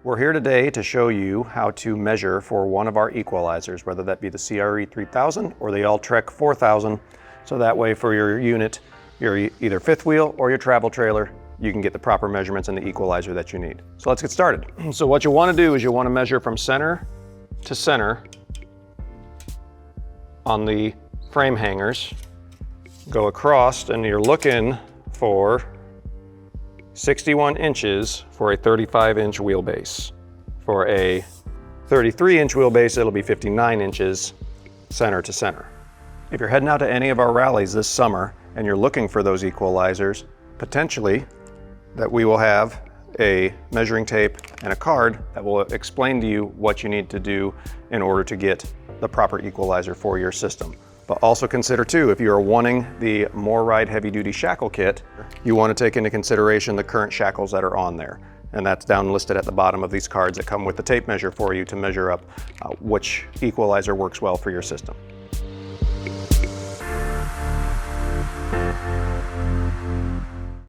We're here today to show you how to measure for one of our equalizers, whether that be the CRE3000 or the AllTrek4000. So that way for your unit, your either fifth wheel or your travel trailer, you can get the proper measurements in the equalizer that you need. So let's get started. So what you want to do is you want to measure from center to center on the frame hangers. Go across and you're looking for 61 inches for a 35-inch wheelbase. For a 33-inch wheelbase, it'll be 59 inches center to center. If you're heading out to any of our rallies this summer and you're looking for those equalizers, potentially that we will have a measuring tape and a card that will explain to you what you need to do in order to get the proper equalizer for your system. But also consider too, if you are wanting the MORryde heavy duty shackle kit, you want to take into consideration the current shackles that are on there. And that's down listed at the bottom of these cards that come with the tape measure for you to measure up which equalizer works well for your system.